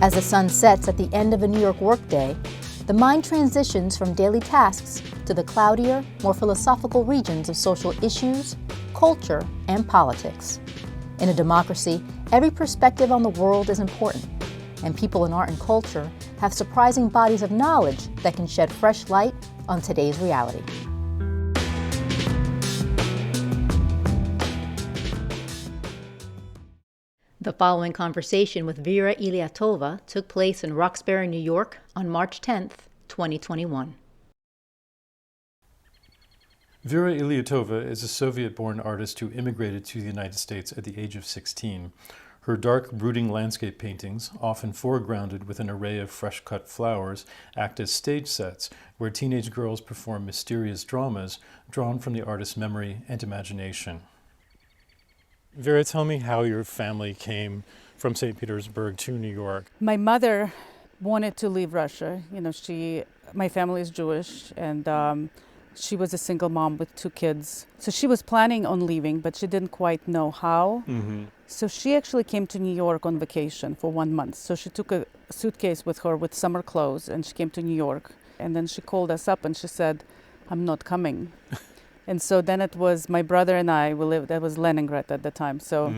As the sun sets at the end of a New York workday, the mind transitions from daily tasks to the cloudier, more philosophical regions of social issues, culture, and politics. In a democracy, every perspective on the world is important, and people in art and culture have surprising bodies of knowledge that can shed fresh light on today's reality. The following conversation with Vera Iliatova took place in Roxbury, New York on March 10th, 2021. Vera Iliatova is a Soviet-born artist who immigrated to the United States at the age of 16. Her dark, brooding landscape paintings, often foregrounded with an array of fresh-cut flowers, act as stage sets where teenage girls perform mysterious dramas drawn from the artist's memory and imagination. Vera, tell me how your family came from St. Petersburg to New York. My mother wanted to leave Russia. My family is Jewish, and she was a single mom with 2 kids. So she was planning on leaving, but she didn't quite know how. Mm-hmm. So she actually came to New York on vacation for 1 month. So she took a suitcase with her with summer clothes, and she came to New York. And then she called us up and she said, "I'm not coming." And so then it was my brother and I, that was Leningrad at the time. So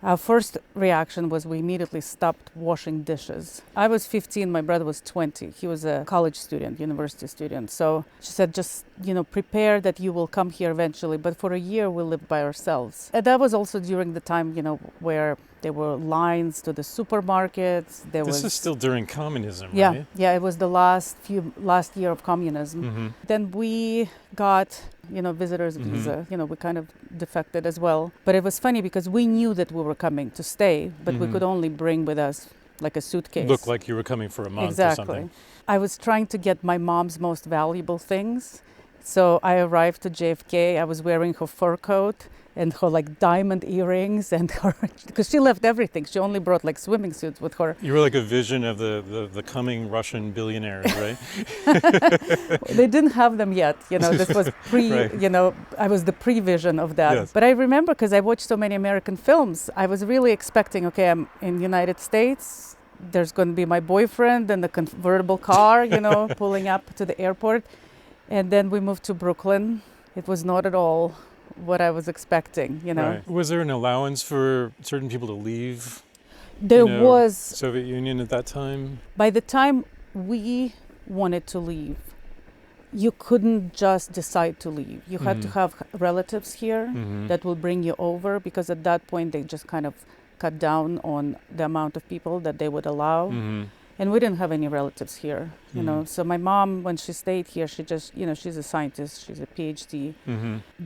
our first reaction was we immediately stopped washing dishes. I was 15, my brother was 20. He was a college student, university student. So she said, just, prepare that you will come here eventually, but for a year we'll live by ourselves. And that was also during the time, where there were lines to the supermarkets. This is still during communism, right? Yeah, it was the last year of communism. Mm-hmm. Then we got visitor's visa. We kind of defected as well. But it was funny because we knew that we were coming to stay, but we could only bring with us like a suitcase. Looked like you were coming for a month exactly. or something. I was trying to get my mom's most valuable things. So I arrived to JFK. I was wearing her fur coat and her diamond earrings and her, because she left everything. She only brought swimming suits with her. You were like a vision of the coming Russian billionaires, right? They didn't have them yet. This was right. I was the pre-vision of that. Yes. But I remember because I watched so many American films, I was really expecting, okay, I'm in the United States. There's going to be my boyfriend and the convertible car, pulling up to the airport. And then we moved to Brooklyn. It was not at all what I was expecting, Right. Was there an allowance for certain people to leave? There was. Soviet Union at that time? By the time we wanted to leave, you couldn't just decide to leave. You had to have relatives here that will bring you over, because at that point they just kind of cut down on the amount of people that they would allow. And we didn't have any relatives here, So my mom, when she stayed here, she just, she's a scientist, she's a PhD,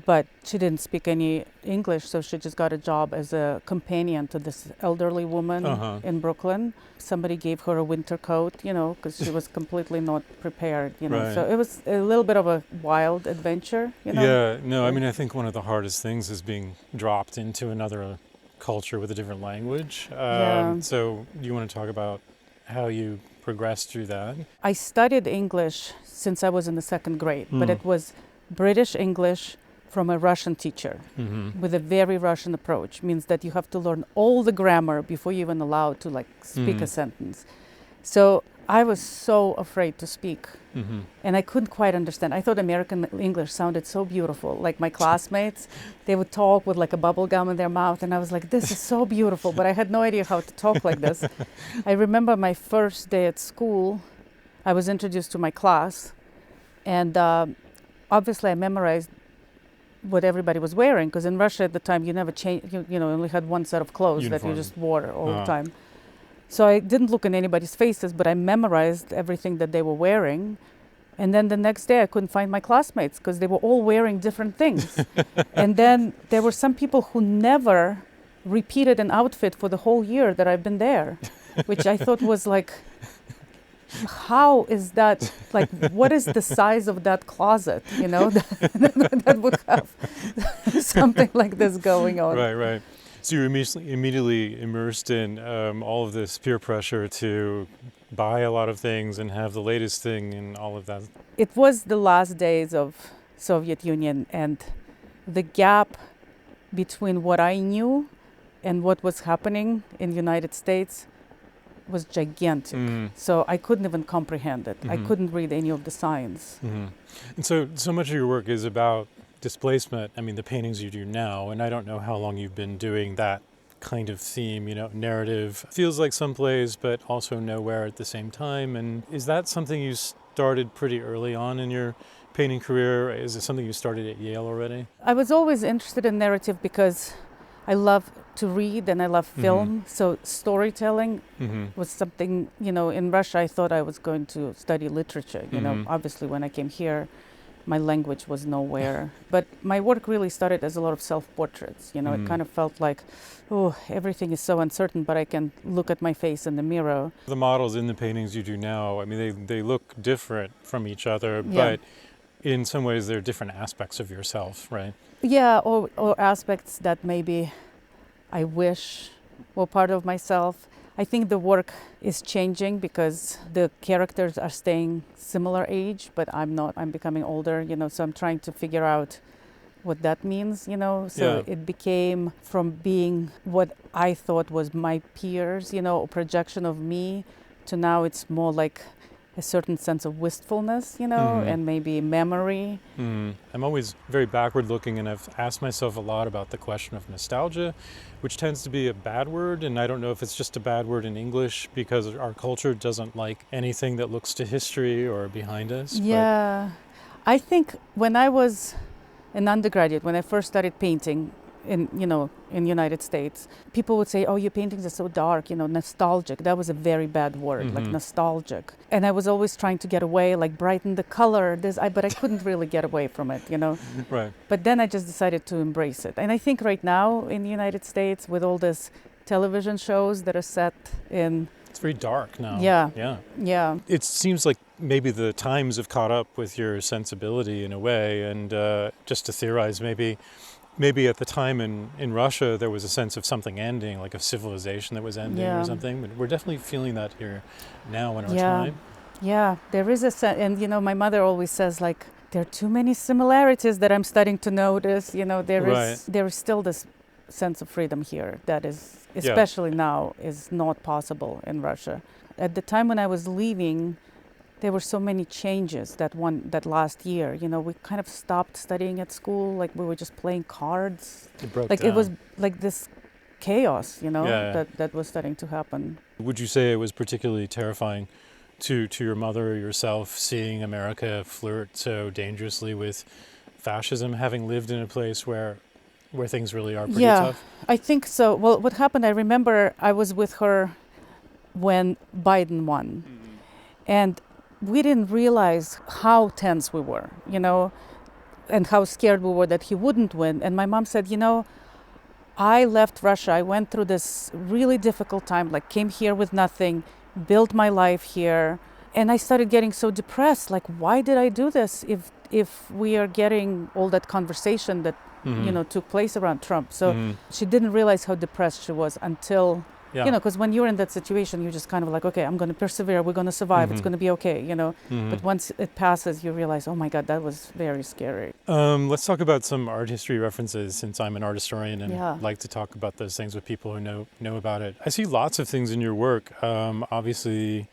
but she didn't speak any English, so she just got a job as a companion to this elderly woman in Brooklyn. Somebody gave her a winter coat, because she was completely not prepared, Right. So it was a little bit of a wild adventure, Yeah, no, I mean, I think one of the hardest things is being dropped into another culture with a different language. So you want to talk about how you progressed through that? I studied English since I was in the 2nd grade, but it was British English from a Russian teacher with a very Russian approach. Means that you have to learn all the grammar before you're even allowed to speak a sentence. So I was so afraid to speak, and I couldn't quite understand. I thought American English sounded so beautiful. Like my classmates, they would talk with a bubble gum in their mouth, and I was like, this is so beautiful, but I had no idea how to talk like this. I remember my first day at school, I was introduced to my class, and obviously I memorized what everybody was wearing, because in Russia at the time, you never changed, you only had one set of clothes that you just wore all the time. So I didn't look in anybody's faces, but I memorized everything that they were wearing. And then the next day I couldn't find my classmates because they were all wearing different things. And then there were some people who never repeated an outfit for the whole year that I've been there, which I thought was how is that, what is the size of that closet, that would have something like this going on. Right. So you're immediately immersed in all of this peer pressure to buy a lot of things and have the latest thing and all of that. It was the last days of Soviet Union, and the gap between what I knew and what was happening in the United States was gigantic. So I couldn't even comprehend it. I couldn't read any of the signs. And so much of your work is about displacement. I mean, the paintings you do now, and I don't know how long you've been doing that kind of theme, narrative feels like someplace, but also nowhere at the same time. And is that something you started pretty early on in your painting career? Is it something you started at Yale already? I was always interested in narrative because I love to read and I love film. So storytelling was something, in Russia I thought I was going to study literature. Obviously when I came here, my language was nowhere. But my work really started as a lot of self-portraits. It kind of felt like, everything is so uncertain, but I can look at my face in the mirror. The models in the paintings you do now, I mean, they look different from each other, but in some ways they're different aspects of yourself, right? Yeah, or aspects that maybe I wish were part of myself. I think the work is changing because the characters are staying similar age, but I'm not. I'm becoming older, so I'm trying to figure out what that means, So it became from being what I thought was my peers, a projection of me, to now it's more like a certain sense of wistfulness, and maybe memory. I'm always very backward looking, and I've asked myself a lot about the question of nostalgia, which tends to be a bad word, and I don't know if it's just a bad word in English because our culture doesn't like anything that looks to history or behind us. Yeah, I think when I was an undergraduate, when I first started painting in United States, people would say, your paintings are so dark, nostalgic. That was a very bad word, like nostalgic. And I was always trying to get away, like brighten the color, but I couldn't really get away from it, Right. But then I just decided to embrace it. And I think right now in the United States, with all these television shows that are set in... It's very dark now. Yeah. It seems like maybe the times have caught up with your sensibility in a way, and just to theorize, maybe at the time in Russia there was a sense of something ending, like a civilization that was ending or something, but we're definitely feeling that here now in our time. Yeah, there is a sense, and my mother always says, like, there are too many similarities that I'm starting to notice. There is still this sense of freedom here that is, especially now, is not possible in Russia. At the time when I was leaving, there were so many changes that last year. We kind of stopped studying at school. Like we were just playing cards. It broke down. It was like this chaos, that was starting to happen. Would you say it was particularly terrifying to your mother or yourself seeing America flirt so dangerously with fascism, having lived in a place where things really are pretty tough? I think so. Well, what happened, I remember I was with her when Biden won. And we didn't realize how tense we were, and how scared we were that he wouldn't win. And my mom said, I left Russia. I went through this really difficult time, like came here with nothing, built my life here. And I started getting so depressed. Like, why did I do this if we are getting all that conversation that, took place around Trump? So she didn't realize how depressed she was until... because when you're in that situation, you're just kind of like, okay, I'm going to persevere. We're going to survive. It's going to be okay, But once it passes, you realize, oh my God, that was very scary. Let's talk about some art history references, since I'm an art historian and like to talk about those things with people who know about it. I see lots of things in your work. Obviously,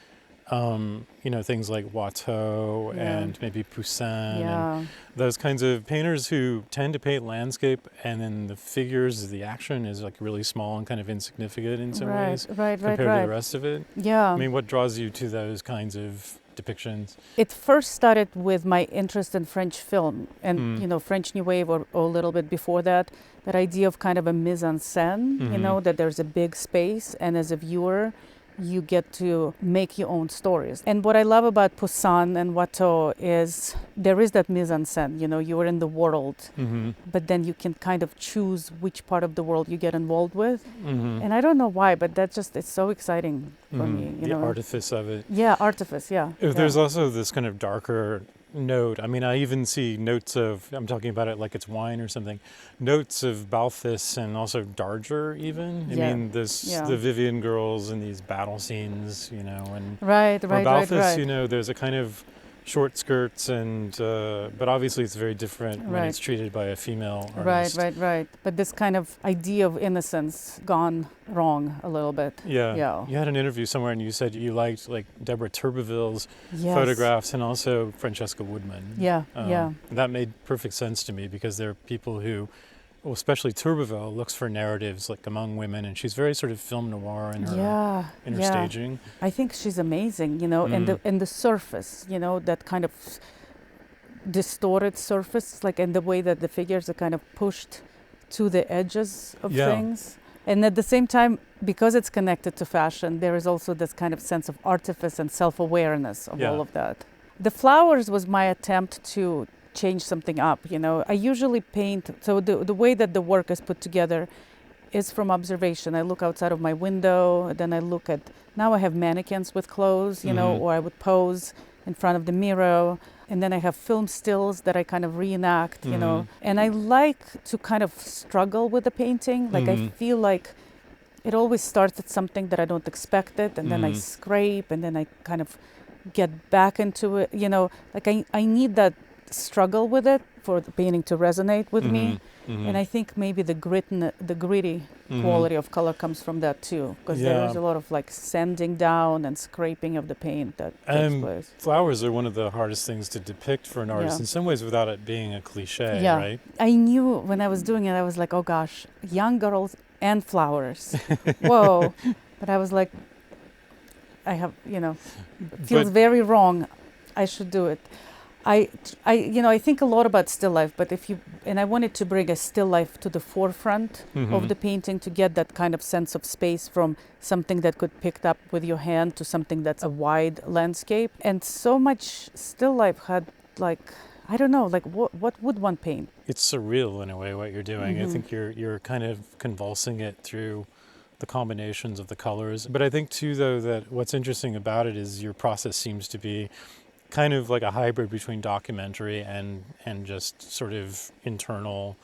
things like Watteau and maybe Poussin and those kinds of painters who tend to paint landscape, and then the figures, the action is like really small and kind of insignificant in some ways compared to the rest of it. Yeah. I mean, what draws you to those kinds of depictions? It first started with my interest in French film and, French New Wave or a little bit before that idea of kind of a mise en scène, that there's a big space, and as a viewer, you get to make your own stories. And what I love about Poussin and Watteau is there is that mise en scène, you are in the world, but then you can kind of choose which part of the world you get involved with. And I don't know why, but it's so exciting for me. The artifice of it. Yeah, artifice, yeah. There's also this kind of darker note. I mean, I even see notes of, I'm talking about it like it's wine or something, notes of Balthus and also Darger even. I mean, the Vivian girls in these battle scenes, and right. Balthus, there's a kind of short skirts, and but obviously it's very different when it's treated by a female artist. Right. But this kind of idea of innocence gone wrong a little bit. Yeah. You had an interview somewhere and you said you liked like Deborah Turbeville's photographs and also Francesca Woodman. Yeah. That made perfect sense to me because there are people who, well, especially Turbeville, looks for narratives like among women, and she's very sort of film noir in her staging. I think she's amazing, you know, and the surface, you know, that kind of distorted surface, like in the way that the figures are kind of pushed to the edges of things. And at the same time, because it's connected to fashion, there is also this kind of sense of artifice and self-awareness of all of that. The flowers was my attempt to change something up, you know. I usually paint, so the way that the work is put together is from observation. I look outside of my window, then I look at, now I have mannequins with clothes, you know, or I would pose in front of the mirror, and then I have film stills that I kind of reenact, you know. And I like to kind of struggle with the painting. Like I feel like it always starts at something that I don't expect it, and then I scrape, and then I kind of get back into it, you know. Like I need that struggle with it for the painting to resonate with me, and I think maybe the gritty quality of color comes from that too, because there's a lot of like sanding down and scraping of the paint that takes place. Flowers are one of the hardest things to depict for an artist in some ways without it being a cliche, right? I knew when I was doing it, I was like, oh gosh, young girls and flowers. Whoa. But I was like, I have, you know, it feels very wrong. I should do it. I think a lot about still life, but I wanted to bring a still life to the forefront of the painting to get that kind of sense of space from something that could pick up with your hand to something that's a wide landscape. And so much still life had like, I don't know, like what would one paint? It's surreal in a way what you're doing. I think you're kind of convulsing it through the combinations of the colors. But I think too, though, that what's interesting about it is your process seems to be kind of like a hybrid between documentary and just sort of internal,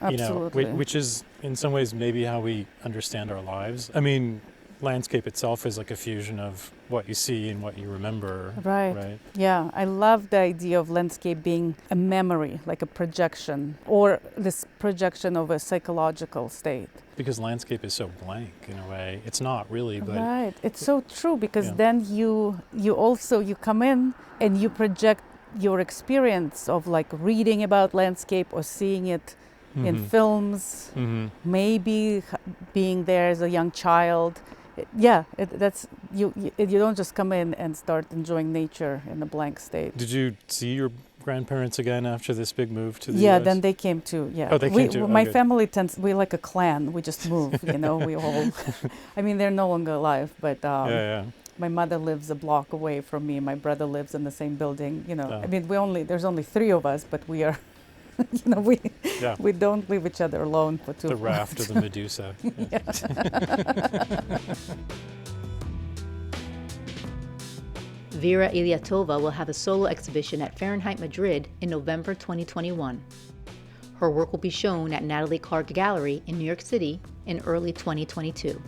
you know, which is in some ways maybe how we understand our lives. I mean, landscape itself is like a fusion of what you see and what you remember. Right. Yeah, I love the idea of landscape being a memory, like a projection, or this projection of a psychological state. Because landscape is so blank in a way. It's not really, but... Right, it's so true, because then you come in and you project your experience of like reading about landscape or seeing it in films, maybe being there as a young child. That's you don't just come in and start enjoying nature in a blank state. Did you see your grandparents again after this big move to the US? Then they came too. Oh, they came too. My family we're like a clan. We just move, you know. We all. I mean, they're no longer alive, but my mother lives a block away from me. My brother lives in the same building. You know, I mean, there's only 3 of us, but we are. You know, we don't leave each other alone for too long. The raft of the Medusa. Vera Iliatova will have a solo exhibition at Fahrenheit Madrid in November 2021. Her work will be shown at Natalie Clark Gallery in New York City in early 2022.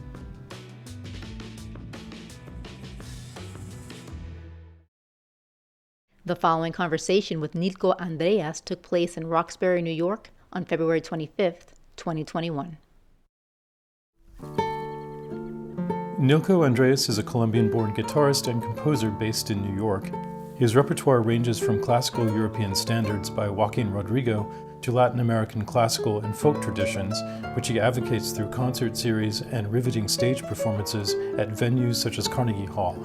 The following conversation with Nilco Andreas took place in Roxbury, New York on February 25th, 2021. Nilco Andreas is a Colombian-born guitarist and composer based in New York. His repertoire ranges from classical European standards by Joaquin Rodrigo to Latin American classical and folk traditions, which he advocates through concert series and riveting stage performances at venues such as Carnegie Hall.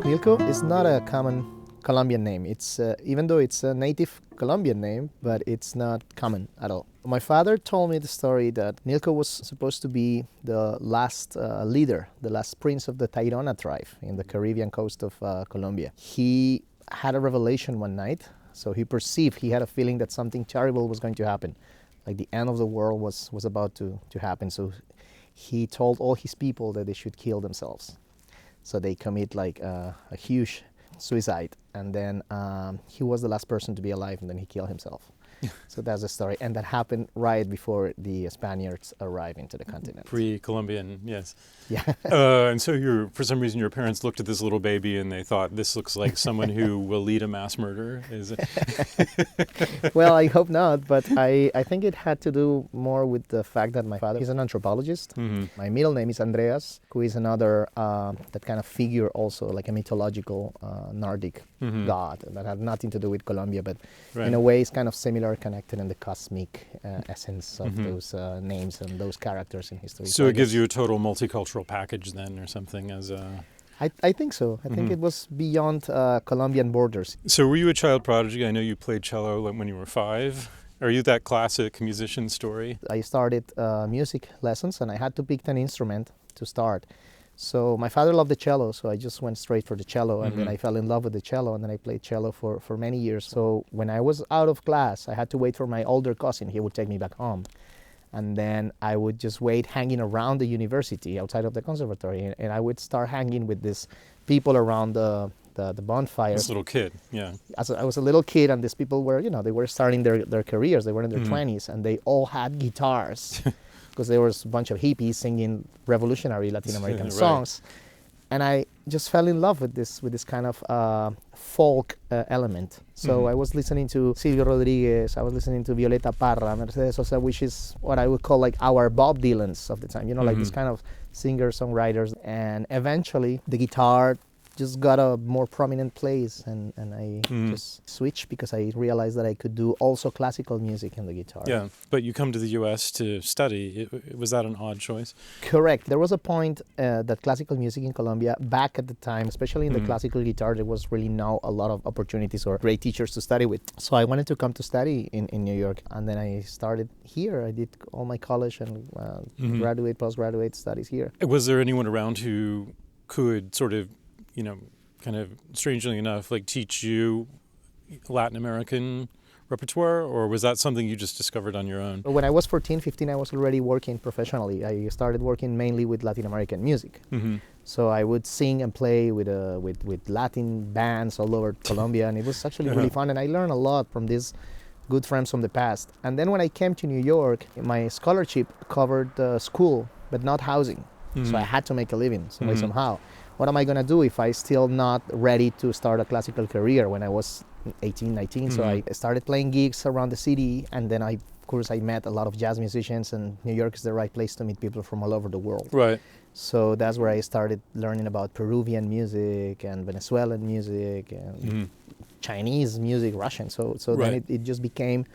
Nilco is not a common Colombian name. It's even though it's a native Colombian name, but it's not common at all. My father told me the story that Nilco was supposed to be the last leader, the last prince of the Tairona tribe in the Caribbean coast of Colombia. He had a revelation one night, so he had a feeling that something terrible was going to happen, like the end of the world was about to happen. So he told all his people that they should kill themselves. So they commit like a huge suicide, and then he was the last person to be alive, and then he killed himself. So that's the story. And that happened right before the Spaniards arrived into the continent. Pre-Colombian, yes. Yeah. And so for some reason your parents looked at this little baby and they thought, this looks like someone who will lead a mass murder. Is it? Well, I hope not, but I think it had to do more with the fact that my father is an anthropologist. Mm-hmm. My middle name is Andreas, who is another that kind of figure also, like a mythological Nordic god that had nothing to do with Colombia, but in a way it's kind of similar, connected in the cosmic essence of those names and those characters in history. So it gives you a total multicultural package then, or something as a... I think so. I think it was beyond Colombian borders. So were you a child prodigy? I know you played cello when you were 5. Are you that classic musician story? I started music lessons and I had to pick an instrument to start. So my father loved the cello, so I just went straight for the cello, and then I fell in love with the cello, and then I played cello for many years. So when I was out of class, I had to wait for my older cousin. He would take me back home. And then I would just wait hanging around the university outside of the conservatory, and I would start hanging with these people around the bonfire. This little kid, yeah. As I was a little kid, and these people were, they were starting their careers. They were in their 20s, and they all had guitars. Because there was a bunch of hippies singing revolutionary Latin American songs, and I just fell in love with this kind of folk element. So I was listening to Silvio Rodriguez, I was listening to Violeta Parra, Mercedes Sosa, which is what I would call like our Bob Dylans of the time. Like this kind of singer-songwriters, and eventually the guitar just got a more prominent place, and I just switched because I realized that I could do also classical music in the guitar. Yeah, but you come to the U.S. to study. Was that an odd choice? Correct. There was a point that classical music in Colombia, back at the time, especially in the classical guitar, there was really not a lot of opportunities or great teachers to study with. So I wanted to come to study in New York, and then I started here. I did all my college and postgraduate studies here. Was there anyone around who could sort of, kind of strangely enough, like teach you Latin American repertoire, or was that something you just discovered on your own? When I was 14, 15, I was already working professionally. I started working mainly with Latin American music. So I would sing and play with Latin bands all over Colombia, and it was actually really fun, and I learned a lot from these good friends from the past. And then when I came to New York, my scholarship covered school, but not housing. So I had to make a living somehow. What am I going to do if I still not ready to start a classical career when I was 18, 19? So I started playing gigs around the city, and then of course I met a lot of jazz musicians, and New York is the right place to meet people from all over the world. Right. So that's where I started learning about Peruvian music and Venezuelan music and Chinese music, Russian. So then it just became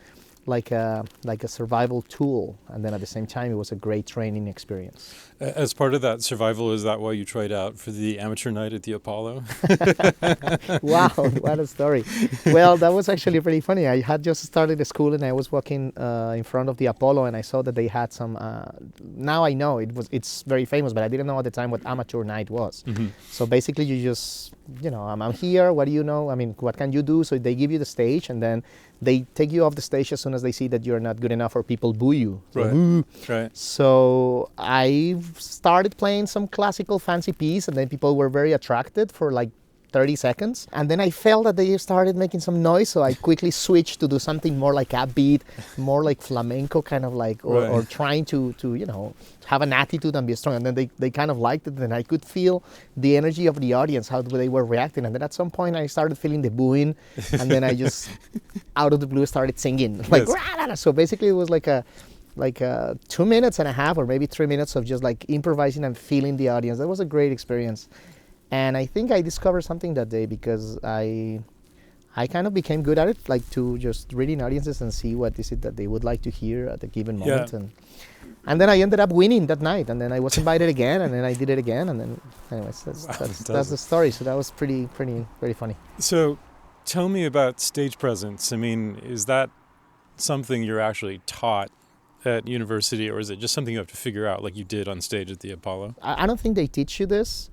like a survival tool, and then at the same time it was a great training experience. As part of that survival, is that why you tried out for the amateur night at the Apollo? Wow, what a story. Well, that was actually pretty funny. I had just started the school, and I was walking in front of the Apollo, and I saw that they had some, now I know it's very famous, but I didn't know at the time what amateur night was. So basically you just, I'm here, what do you know? I mean, what can you do? So they give you the stage, and then they take you off the stage as soon as they see that you're not good enough, or people boo you. Right. So I started playing some classical fancy piece, and then people were very attracted for like 30 seconds. And then I felt that they started making some noise, so I quickly switched to do something more like upbeat, more like flamenco kind of like, or trying to have an attitude and be strong. And then they kind of liked it, and I could feel the energy of the audience, how they were reacting. And then at some point I started feeling the booing, and then I just out of the blue started singing like, yes. So basically it was like a 2 minutes and a half or maybe 3 minutes of just like improvising and feeling the audience. That was a great experience. And I think I discovered something that day, because I kind of became good at it, like to just reading audiences and see what is it that they would like to hear at a given moment. Yeah. And then I ended up winning that night, and then I was invited again, and then I did it again, and then anyways, that's the story. So that was pretty very funny. So tell me about stage presence. I mean, is that something you're actually taught at university, or is it just something you have to figure out like you did on stage at the Apollo? I don't think they teach you this.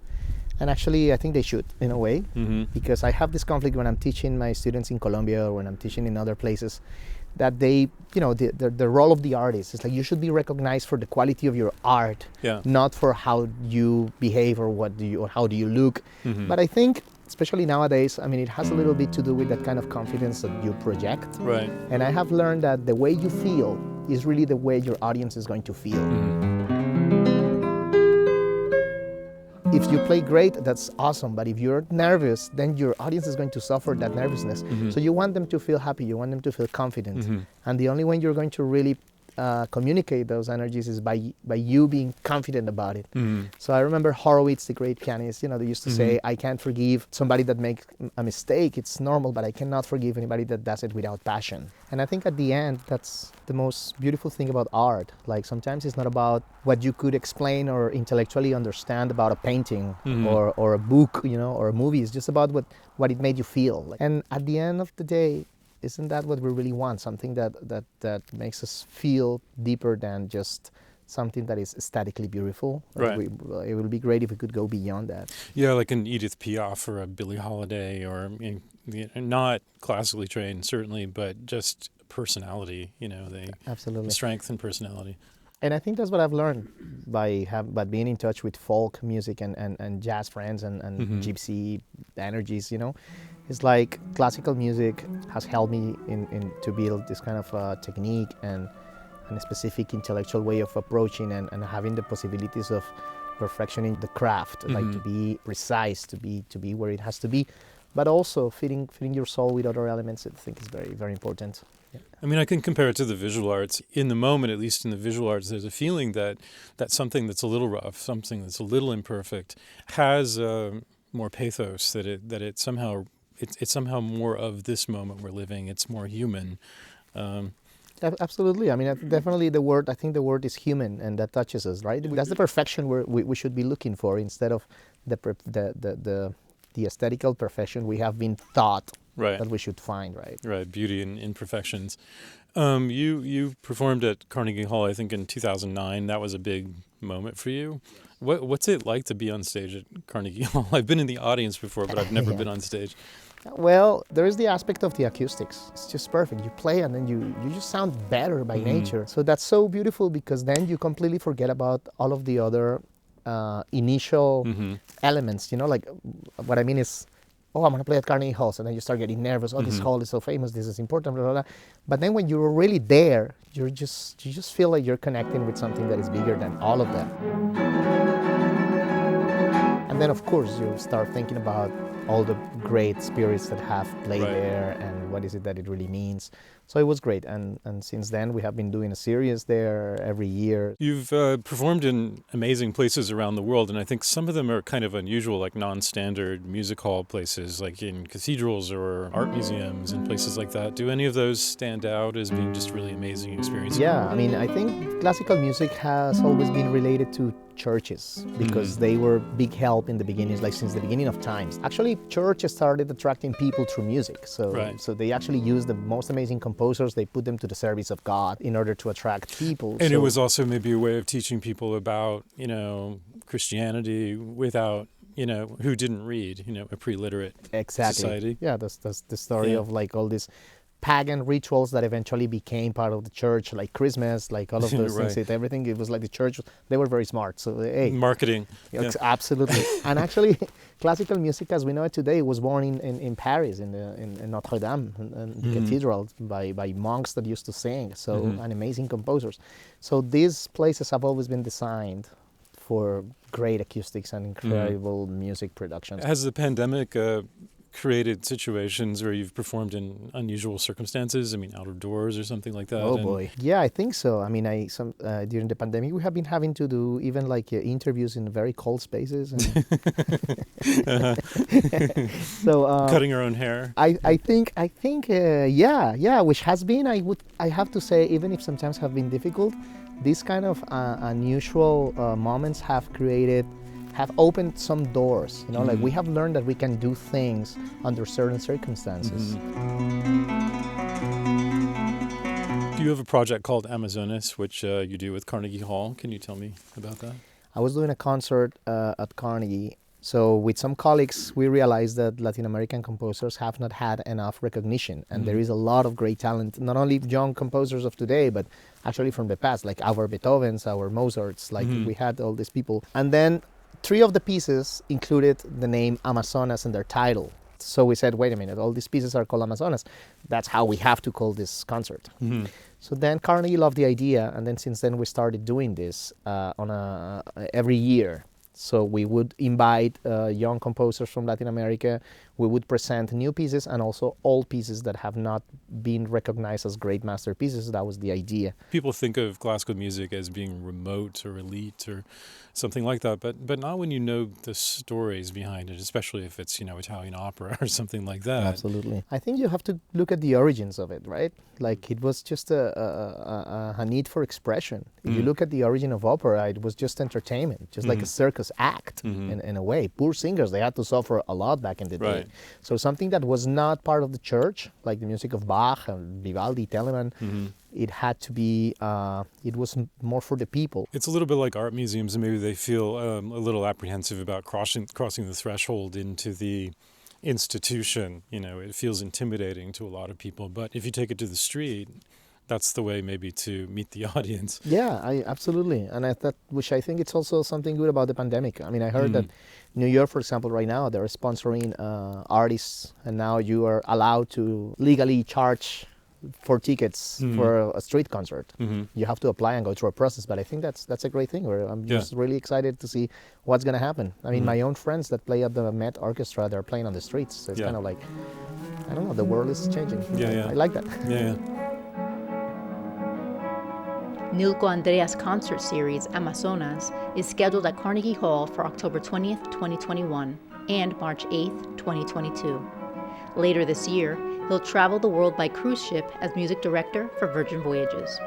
And actually, I think they should, in a way, because I have this conflict when I'm teaching my students in Colombia or when I'm teaching in other places, that they, the role of the artist is like you should be recognized for the quality of your art, not for how you behave or how do you look. But I think especially nowadays, I mean, it has a little bit to do with that kind of confidence that you project. Right. And I have learned that the way you feel is really the way your audience is going to feel. If you play great, that's awesome. But if you're nervous, then your audience is going to suffer that nervousness. So you want them to feel happy. You want them to feel confident. And the only way you're going to really communicate those energies is by you being confident about it. So I remember Horowitz, the great pianist, they used to say, I can't forgive somebody that makes a mistake. It's normal, but I cannot forgive anybody that does it without passion. And I think at the end, that's the most beautiful thing about art. Like sometimes it's not about what you could explain or intellectually understand about a painting or a book, or a movie. It's just about what it made you feel. And at the end of the day, isn't that what we really want? Something that makes us feel deeper than just something that is aesthetically beautiful. Right. It would be great if we could go beyond that. Yeah, like an Edith Piaf or a Billie Holiday, or not classically trained certainly, but just personality. Absolutely. Strength and personality. And I think that's what I've learned by being in touch with folk music and jazz friends and gypsy energies. It's like classical music has helped me in to build this kind of technique and a specific intellectual way of approaching and having the possibilities of perfectioning the craft, like to be precise, to be where it has to be, but also fitting your soul with other elements. I think is very, very important. Yeah. I mean, I can compare it to the visual arts. In the moment, at least in the visual arts, there's a feeling that something that's a little rough, something that's a little imperfect, has more pathos. That it somehow it's somehow more of this moment we're living. It's more human. Absolutely. I mean, definitely I think the word is human, and that touches us, right? That's the perfection we should be looking for, instead of the aesthetical perfection we have been taught that we should find, right? Right, beauty and imperfections. You performed at Carnegie Hall, I think, in 2009. That was a big moment for you. What's it like to be on stage at Carnegie Hall? I've been in the audience before, but I've never been on stage. Well, there is the aspect of the acoustics. It's just perfect. You play and then you just sound better by nature. So that's so beautiful, because then you completely forget about all of the other initial elements. Like what I mean is, I'm going to play at Carnegie Hall. So then you start getting nervous. This hall is so famous. This is important. Blah, blah, blah. But then when you're really there, you just feel like you're connecting with something that is bigger than all of that. And then, of course, you start thinking about all the great spirits that have played there, and what is it that it really means. So it was great, and since then we have been doing a series there every year. You've performed in amazing places around the world, and I think some of them are kind of unusual, like non-standard music hall places, like in cathedrals or art museums and places like that. Do any of those stand out as being just really amazing experiences? Yeah, I mean, I think classical music has always been related to churches, because they were big help in the beginning, like since the beginning of times. Actually, churches started attracting people through music. So they actually used the most amazing composers, they put them to the service of God in order to attract people. And it was also maybe a way of teaching people about, Christianity without, who didn't read, a pre-literate society. Yeah, that's the story of like all these pagan rituals that eventually became part of the church, like Christmas, like all of those things. Everything, it was like the church, they were very smart. So, marketing. Absolutely. And actually, classical music as we know it today was born in Paris, in Notre Dame, in the cathedral, by monks that used to sing. So, and amazing composers. So these places have always been designed for great acoustics and incredible music productions. Has the pandemic created situations where you've performed in unusual circumstances? I mean, out of doors or something like that? Oh boy. Yeah, I think so. I mean, during the pandemic, we have been having to do even like interviews in very cold spaces. And so cutting our own hair. I think, which has been, I have to say, even if sometimes have been difficult, these kind of unusual moments have opened some doors, like we have learned that we can do things under certain circumstances. You have a project called Amazonas, which you do with Carnegie Hall. Can you tell me about that? I was doing a concert at Carnegie. So with some colleagues, we realized that Latin American composers have not had enough recognition. And there is a lot of great talent, not only young composers of today, but actually from the past, like our Beethovens, our Mozarts, like we had all these people. And then 3 of the pieces included the name Amazonas in their title. So we said, wait a minute, all these pieces are called Amazonas. That's how we have to call this concert. Mm-hmm. So then Carnegie loved the idea, and then since then we started doing this every year. So we would invite young composers from Latin America. We would present new pieces and also old pieces that have not been recognized as great masterpieces. That was the idea. People think of classical music as being remote or elite or something like that, but not when you know the stories behind it, especially if it's, Italian opera or something like that. Absolutely. I think you have to look at the origins of it, right? Like it was just a need for expression. If you look at the origin of opera, it was just entertainment, just like a circus act in a way. Poor singers, they had to suffer a lot back in the day. So something that was not part of the church, like the music of Bach and Vivaldi, Telemann, it had to be, it was more for the people. It's a little bit like art museums, and maybe they feel a little apprehensive about crossing the threshold into the institution. It feels intimidating to a lot of people. But if you take it to the street, that's the way maybe to meet the audience. Yeah, absolutely. And which I think it's also something good about the pandemic. I mean, I heard that New York, for example, right now, they're sponsoring artists, and now you are allowed to legally charge for tickets for a street concert. You have to apply and go through a process, but I think that's a great thing. I'm just really excited to see what's going to happen. I mean, my own friends that play at the Met Orchestra, they're playing on the streets. So it's kind of like, I don't know, the world is changing. I like that. Nilco Andreas concert series Amazonas is scheduled at Carnegie Hall for October 20th, 2021 and March 8th, 2022. Later this year, he'll travel the world by cruise ship as music director for Virgin Voyages.